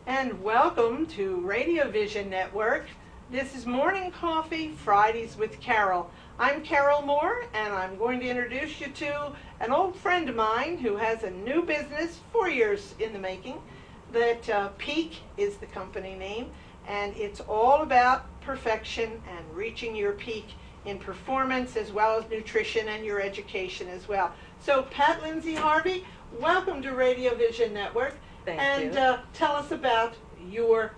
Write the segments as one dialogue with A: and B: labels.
A: And welcome to Radio Vision Network. This is Morning Coffee Fridays with Carole. I'm Carole Moore, and I'm going to introduce you to an old friend of mine who has a new business, 4 years in the making, that Peak is the company name, and it's all about perfection and reaching your peak in performance as well as nutrition and your education as well. So Pat Lindsay Harvey, welcome to Radio Vision Network.
B: Thank
A: and
B: you.
A: Tell us about your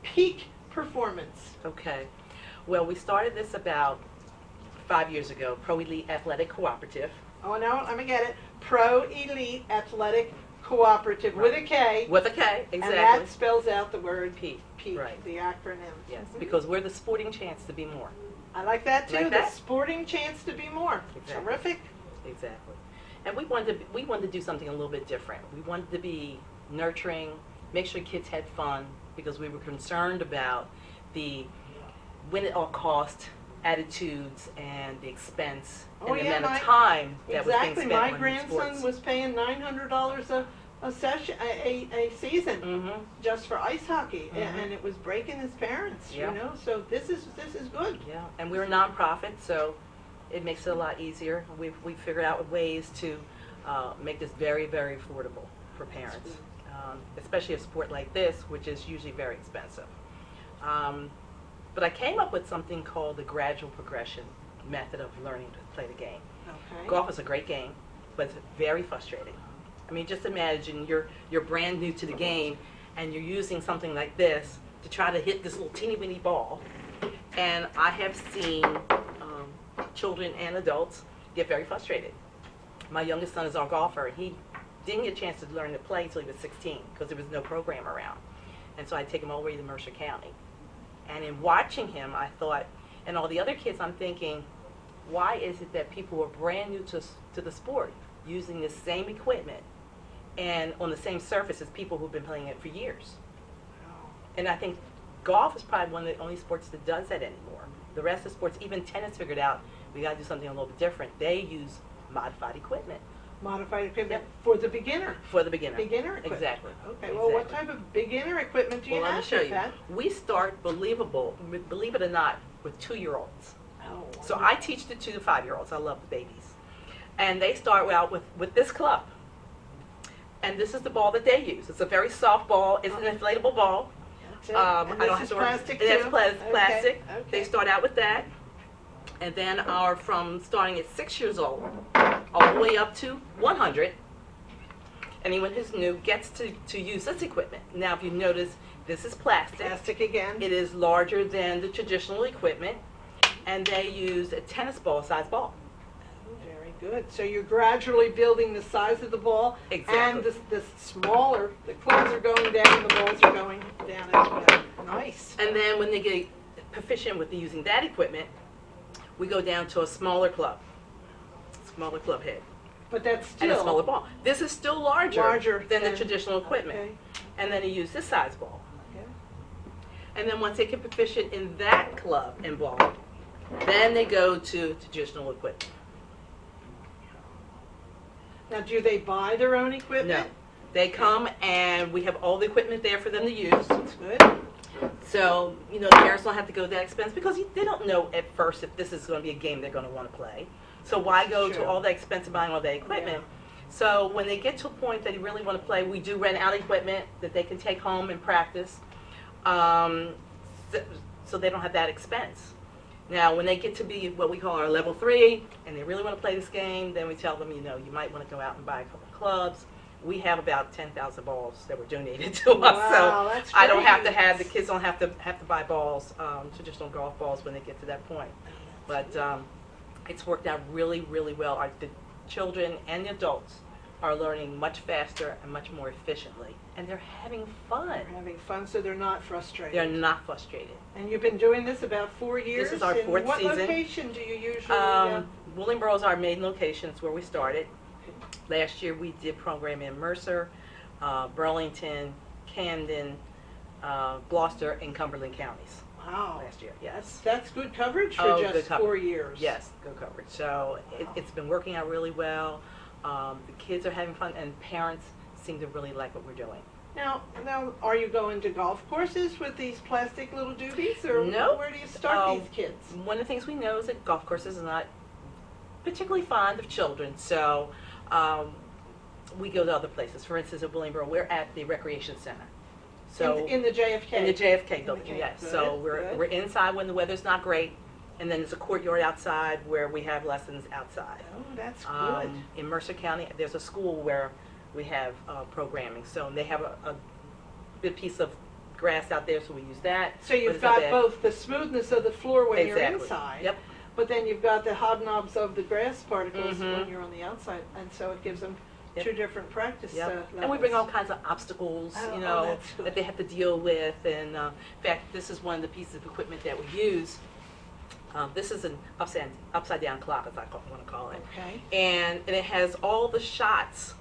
A: peak performance.
B: Okay. Well, we started this about 5 years ago, Pro Elite Athletic Cooperative.
A: Oh, no, I'm going to get it. Pro Elite Athletic Cooperative with a K.
B: With a K, exactly.
A: And that spells out the word
B: Peak.
A: Peak,
B: Right.
A: the acronym.
B: Yes, because we're the sporting chance to be more.
A: I like that too,
B: Like
A: the
B: that?
A: sporting chance to be more.
B: Exactly.
A: Terrific.
B: Exactly. And we wanted to do something a little bit different. We wanted to be nurturing, make sure kids had fun, because we were concerned about the when it all cost attitudes and the expense and the amount of time that was being
A: Exactly.
B: spent
A: My
B: on
A: grandson
B: sports.
A: was paying $900 a session, a season,
B: Mm-hmm.
A: just for ice hockey,
B: Mhm.
A: and it was breaking his parents.
B: Yeah.
A: You know, so this is good.
B: Yeah, and we're a nonprofit, so it makes it a lot easier. We've figured out ways to make this very, very affordable for parents, especially a sport like this, which is usually very expensive. But I came up with something called the gradual progression method of learning to play the game.
A: Okay.
B: Golf is a great game, but it's very frustrating. I mean, just imagine you're brand new to the game, and you're using something like this to try to hit this little teeny weeny ball. And I have seen children and adults get very frustrated. My youngest son is our golfer, and he didn't get a chance to learn to play until he was 16 because there was no program around. And so I take him all the way to Mercer County. And in watching him, I thought, and all the other kids, I'm thinking, why is it that people who are brand new to the sport using the same equipment and on the same surface as people who've been playing it for years? And I think golf is probably one of the only sports that does that anymore. The rest of the sports, even tennis, figured out we got to do something a little bit different. They use modified equipment.
A: Modified equipment
B: Yep.
A: for the beginner.
B: For the beginner.
A: Beginner equipment.
B: Exactly.
A: Okay. Well, what
B: Exactly.
A: type of beginner equipment do you
B: Well, let
A: have?
B: me show you.
A: Pat?
B: We start, believe it or not, with 2-year-olds.
A: Oh.
B: So I teach the 2 to 5-year-olds. I love the babies. And they start out with this club. And this is the ball that they use. It's a very soft ball. It's an inflatable ball.
A: That's it.
B: I
A: And
B: don't
A: this
B: have
A: is
B: to
A: plastic
B: and
A: too?
B: that's plastic.
A: Okay.
B: They start out with that. And then are from starting at 6 years old all the way up to 100. Anyone who's new gets to use this equipment. Now, if you notice, this is plastic.
A: Plastic again.
B: It is larger than the traditional equipment, and they use a tennis ball size ball.
A: Very good. So you're gradually building the size of the ball,
B: Exactly.
A: and the smaller, the clubs are going down, the balls are going down as well. Nice.
B: And then when they get proficient with using that equipment, we go down to a smaller club head,
A: But that's
B: and a smaller
A: still
B: ball. This is still larger than the traditional equipment.
A: Okay.
B: And then they use this size ball.
A: Okay.
B: And then once they get proficient in that club and ball, then they go to traditional equipment.
A: Now, do they buy their own
B: No.
A: equipment?
B: They come and we have all the equipment there for them to use.
A: That's good.
B: So, the parents don't have to go that expense because they don't know at first if this is going to be a game they're going to want to play. So why go
A: Sure.
B: to all that expense of buying all that equipment? So when they get to a point that they really want to play, we do rent out equipment that they can take home and practice, so they don't have that expense. Now, when they get to be what we call our level 3, and they really want to play this game, then we tell them, you might want to go out and buy a couple of clubs. We have about 10,000 balls that were donated to us,
A: Wow,
B: so
A: that's
B: I don't have to
A: great.
B: have the kids don't have to buy balls, traditional golf balls when they get to that point. But it's worked out really, really well. The children and the adults are learning much faster and much more efficiently, and they're having fun.
A: They're having fun, so they're not frustrated.
B: They're not frustrated.
A: And you've been doing this about 4 years?
B: This is our 4th
A: And what
B: season.
A: location do you usually
B: Willingboro is our main location. It's where we started. Last year we did program in Mercer, Burlington, Camden, Gloucester, and Cumberland counties.
A: Wow.
B: Last year, yes.
A: That's good coverage for
B: Oh,
A: just
B: good coverage.
A: 4 years.
B: Yes, good coverage. So it's been working out really well. The kids are having fun, and parents seem to really like what we're doing.
A: Now, are you going to golf courses with these plastic little doobies, or
B: No.
A: where do you start these kids?
B: One of the things we know is that golf courses are not particularly fond of children, so we go to other places. For instance, in Willingboro, we're at the recreation center. So
A: In the JFK?
B: In the JFK building,
A: Okay,
B: yes.
A: good,
B: So
A: good.
B: we're inside when the weather's not great, and then there's a courtyard outside where we have lessons outside.
A: Oh, that's good.
B: In Mercer County, there's a school where we have programming. So they have a good piece of grass out there, so we use that.
A: So you've got both the smoothness of the floor when you're inside,
B: Yep.
A: but then you've got the hobnobs of the grass particles
B: Mhm.
A: when you're on the outside, and so it gives them
B: Yep.
A: two different practice levels.
B: And we bring all kinds of obstacles,
A: Oh,
B: you know,
A: that's good.
B: that they have to deal with. And in fact, this is one of the pieces of equipment that we use. This is an upside down clock, as I want to call it.
A: Okay.
B: And it has all the shots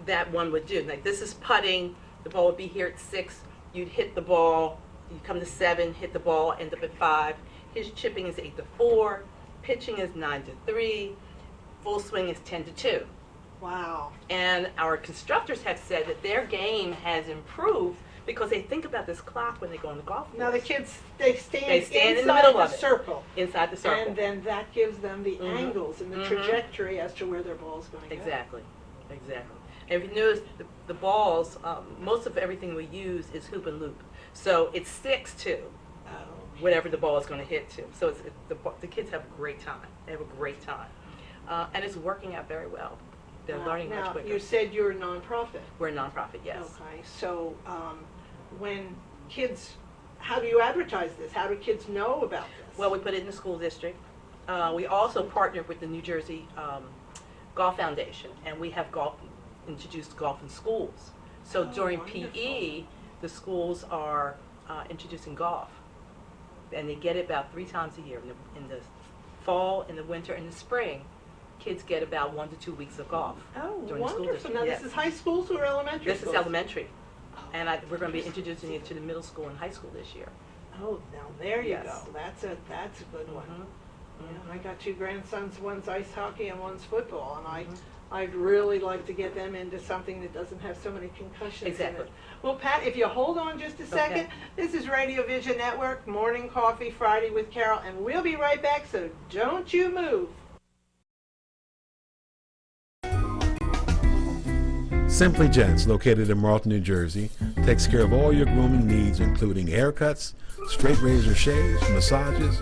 B: that one would do. Like this is putting, the ball would be here at 6, you'd hit the ball, you come to 7, hit the ball, end up at 5. His chipping is 8 to 4, pitching is 9 to 3, full swing is 10 to 2.
A: Wow.
B: And our constructors have said that their game has improved because they think about this clock when they go on the golf course.
A: Now the kids, they stand
B: in the
A: inside
B: middle of it.
A: circle,
B: Inside the circle.
A: and then that gives them the
B: Mhm.
A: angles and the
B: Mhm.
A: trajectory as to where their ball's going to go.
B: Exactly. And if you notice, the balls, most of everything we use is hoop and loop. So it sticks to
A: Oh.
B: whatever the ball is going to hit to. So the kids have a great time. They have a great time. And it's working out very well. They're learning much
A: Now,
B: quicker.
A: you said you're a nonprofit.
B: We're a nonprofit, yes.
A: Okay, so when kids, how do you advertise this? How do kids know about this?
B: Well, we put it in the school district. We also partnered with the New Jersey Golf Foundation, and we have introduced golf in schools. So during
A: wonderful.
B: PE, the schools are introducing golf, and they get it about 3 times a year. In the fall, in the winter, and the spring, kids get about 1 to 2 weeks of golf.
A: Oh,
B: during the school
A: wonderful.
B: district.
A: Now,
B: Yes.
A: this is high schools or elementary
B: This
A: schools?
B: is elementary, and we're going to be introducing it to the middle school and high school this year.
A: Oh, now there you
B: Yes.
A: go. That's a good one.
B: Mhm.
A: Yeah, I got 2 grandsons, one's ice hockey and one's football, and
B: Mhm.
A: I'd really like to get them into something that doesn't have so many concussions in
B: Exactly.
A: it. Well, Pat, if you hold on just a second,
B: Okay.
A: this is Radio Vision Network, Morning Coffee Friday with Carole, and we'll be right back, so don't you move.
C: Simply Gents, located in Marlton, New Jersey, takes care of all your grooming needs, including haircuts, straight razor shaves, massages,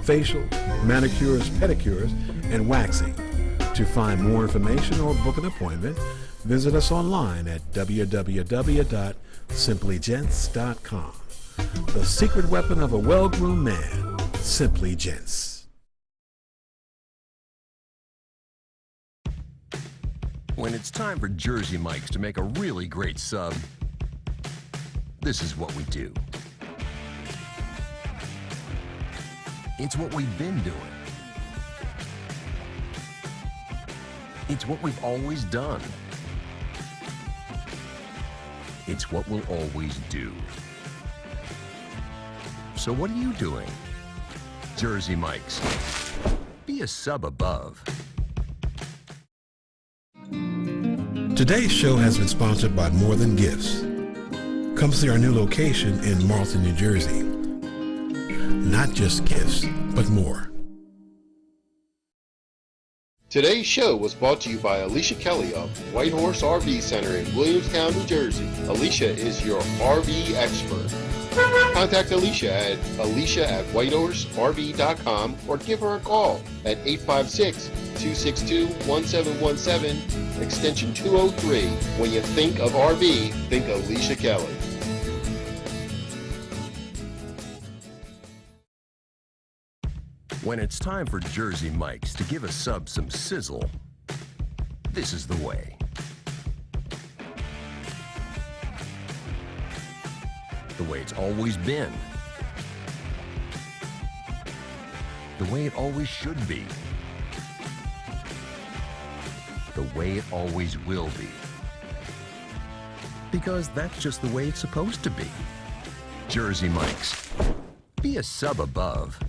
C: facial, manicures, pedicures, and waxing. To find more information or book an appointment, visit us online at www.simplygents.com. The secret weapon of a well-groomed man, Simply Gents.
D: When it's time for Jersey Mike's to make a really great sub, this is what we do. It's what we've been doing. It's what we've always done. It's what we'll always do. So what are you doing? Jersey Mike's. Be a sub above.
C: Today's show has been sponsored by More Than Gifts. Come see our new location in Marlton, New Jersey. Not just gifts, but more.
E: Today's show was brought to you by Alicia Kelly of White Horse RV Center in Williamstown, New Jersey. Alicia is your RV expert. Contact Alicia at alicia@whitehorserv.com or give her a call at 856-262-1717, extension 203. When you think of RV, think Alicia Kelly.
D: When it's time for Jersey Mike's to give a sub some sizzle, this is the way. The way it's always been. The way it always should be. The way it always will be. Because that's just the way it's supposed to be. Jersey Mike's. Be a sub above.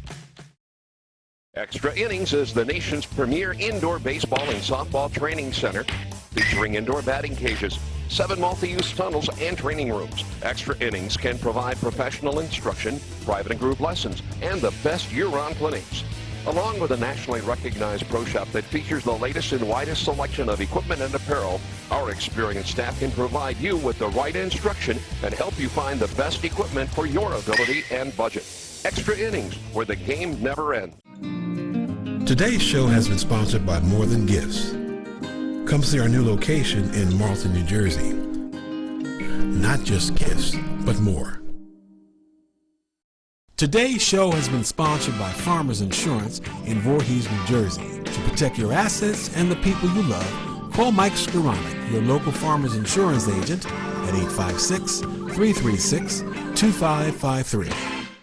F: Extra Innings is the nation's premier indoor baseball and softball training center, featuring indoor batting cages, 7 multi-use tunnels, and training rooms. Extra Innings can provide professional instruction, private and group lessons, and the best year-round clinics. Along with a nationally recognized pro shop that features the latest and widest selection of equipment and apparel, our experienced staff can provide you with the right instruction and help you find the best equipment for your ability and budget. Extra Innings, where the game never ends.
C: Today's show has been sponsored by More Than Gifts. Come see our new location in Marlton, New Jersey. Not just gifts, but more. Today's show has been sponsored by Farmers Insurance in Voorhees, New Jersey. To protect your assets and the people you love, call Mike Skoranek, your local Farmers Insurance agent, at 856-336-2553.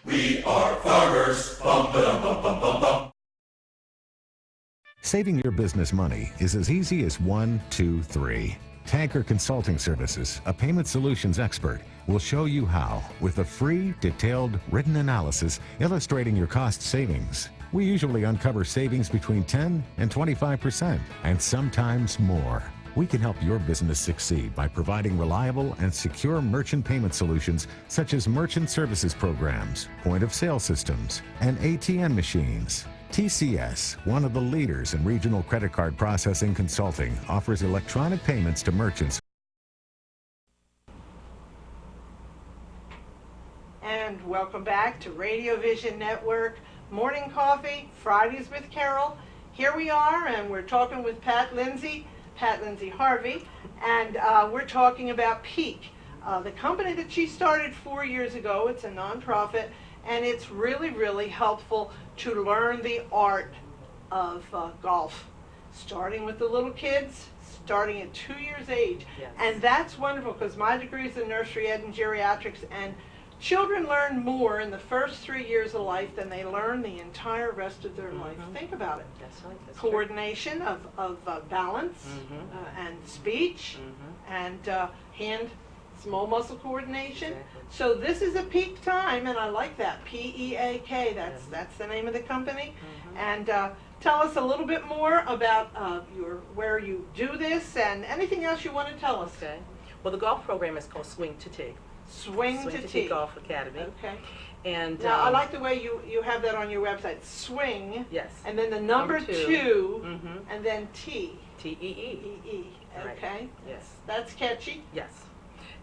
G: We are farmers. Bum, ba-dum, bum, bum, bum, bum.
H: Saving your business money is as easy as 1, 2, 3. Tanker Consulting Services, a payment solutions expert, will show you how with a free, detailed, written analysis illustrating your cost savings. We usually uncover savings between 10 and 25%, and sometimes more. We can help your business succeed by providing reliable and secure merchant payment solutions such as merchant services programs, point-of-sale systems, and ATM machines. TCS, one of the leaders in regional credit card processing consulting, offers electronic payments to merchants.
A: And welcome back to Radio Vision Network, Morning Coffee, Fridays with Carole. Here we are, and we're talking with Pat Lindsay Harvey, and we're talking about Peak, the company that she started 4 years ago. It's a nonprofit, and it's really, really helpful to learn the art of golf, starting with the little kids, starting at 2 years age.
B: Yes.
A: And that's wonderful, because my degree is in nursery ed and geriatrics, and children learn more in the first 3 years of life than they learn the entire rest of their life. Think about it.
B: That's right. That's
A: Coordination of balance and speech and hand, small muscle coordination.
B: Exactly.
A: So this is a peak time, and I like that, P-E-A-K. That's the name of the company. And tell us a little bit more about where you do this and anything else you want to tell us.
B: Okay. Well, the golf program is called Swing to Tee.
A: Swing to Tee
B: Golf Academy.
A: Okay.
B: And
A: Now, I like the way you have that on your website. Swing.
B: Yes.
A: And then the number two, and then T.
B: T-E-E.
A: E-E. Okay.
B: Right. Yes.
A: That's catchy.
B: Yes.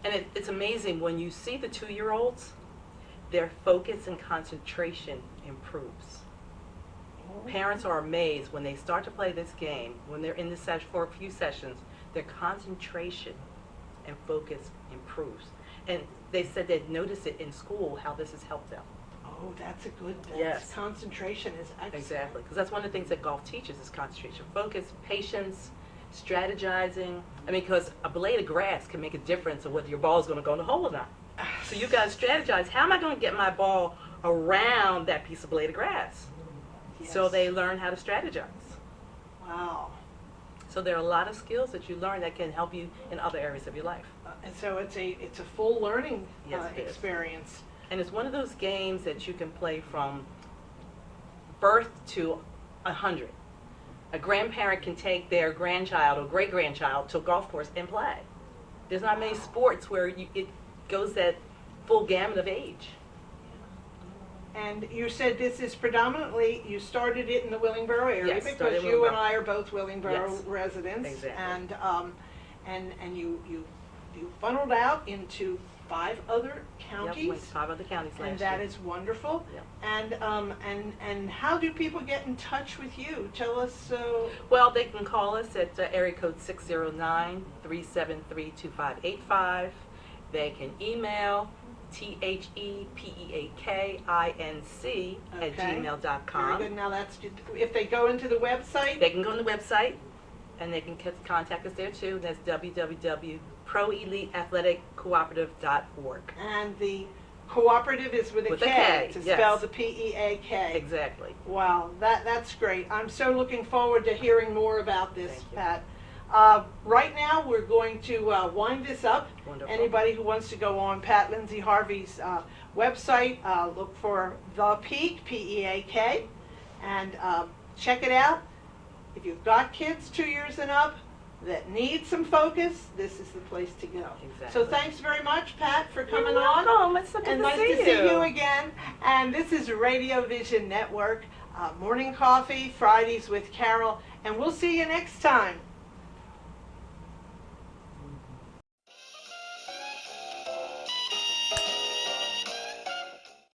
B: And it's amazing when you see the 2-year-olds, their focus and concentration improves. Parents are amazed when they start to play this game, when they're in the session for a few sessions, their concentration and focus improves. And they said they'd notice it in school, how this has helped them.
A: Oh, that's a good.
B: Yes.
A: Concentration is excellent.
B: Exactly, because that's one of the things that golf teaches is concentration, focus, patience, strategizing. I mean, because a blade of grass can make a difference of whether your ball is going to go in the hole or not. So you got to strategize. How am I going to get my ball around that piece of blade of grass?
A: Yes.
B: So they learn how to strategize.
A: Wow.
B: So there are a lot of skills that you learn that can help you in other areas of your life.
A: And so it's a full learning
B: Yes, it is.
A: experience.
B: And it's one of those games that you can play from birth to 100. A grandparent can take their grandchild or great-grandchild to a golf course and play. There's not many sports where it goes that full gamut of age.
A: And you said this is predominantly, you started it in the Willingboro area,
B: Yes, started
A: because
B: in
A: you and
B: Willingboro.
A: I are both Willingboro
B: Yes,
A: residents.
B: exactly.
A: And you funneled out into 5 other counties.
B: Yep, went to 5 other counties last year.
A: And that is wonderful.
B: Yep.
A: And how do people get in touch with you? Tell us.
B: Well, they can call us at area code 609-373-2585. They can email thepeakinc@gmail.com.
A: Very good. Now that's, if they go into the website.
B: They can go on the website, and they can contact us there too. That's www.proeliteathleticcooperative.org.
A: And the cooperative is with a K, to spell the P-E-A-K.
B: Exactly.
A: Wow, that's great. I'm so looking forward to hearing more about this, Pat. Right now, we're going to wind this up.
B: Wonderful.
A: Anybody who wants to go on Pat Lindsay Harvey's website, look for The Peak, P-E-A-K, and check it out. If you've got kids 2 years and up, that need some focus, this is the place to go.
B: Exactly.
A: So thanks very much, Pat, for coming
B: You're
A: on.
B: welcome. It's so good
A: And
B: to
A: nice
B: see
A: to see
B: you.
A: you again. And this is Radio Vision Network, Morning Coffee, Fridays with Carol, and we'll see you next time.